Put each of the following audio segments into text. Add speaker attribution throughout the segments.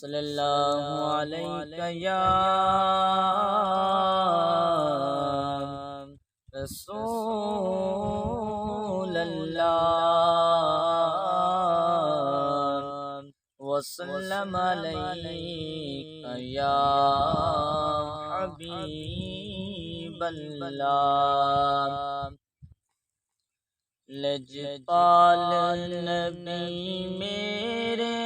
Speaker 1: صلی اللہ علیہ یا رسول اللہ وسلم علیک یا حبیب اللہ۔ لجپال نبی میرے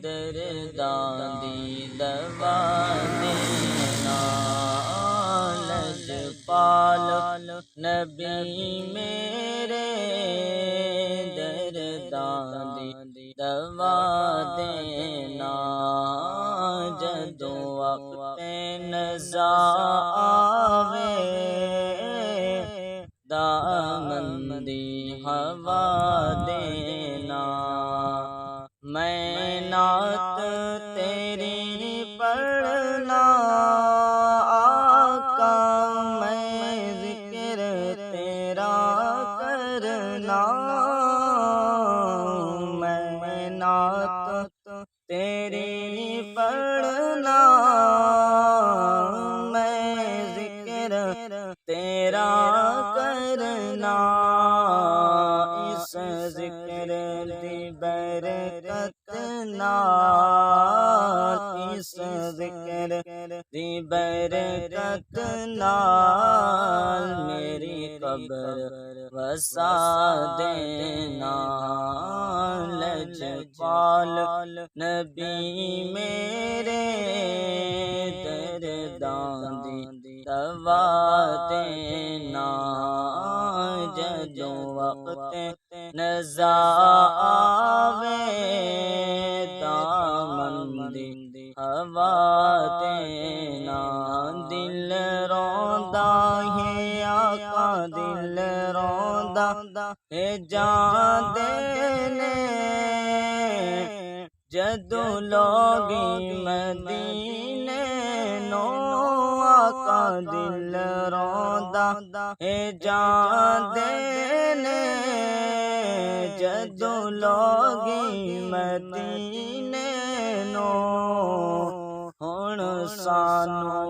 Speaker 1: درداں دی دوا دینا، لجپال نبی میرے درداں دی دوا دینا، جدوں وقت نزا آوے دامن دی ہوا دینا۔ میں نعت تیری پڑھنا آقا، میں ذکر تیرا کرنا، میں نعت تیری پڑھنا، میں ذکر تیرا کرنا، اس ذکر دی برکت نال، اس ذکر دی برکت نال میری قبر وسا دینا۔ لجپال نبی میرے درداں دی دوا دینا، جدوں وقت نزا آوے دامن دی ہوا دینا۔ دل روندا ہے آقا، دل روندا ہے جان دینے، جدوں لوگی مدینے نو آقا دل روندا ہے جان دینے، جدوں لوگی مدینے نو، ہن سانو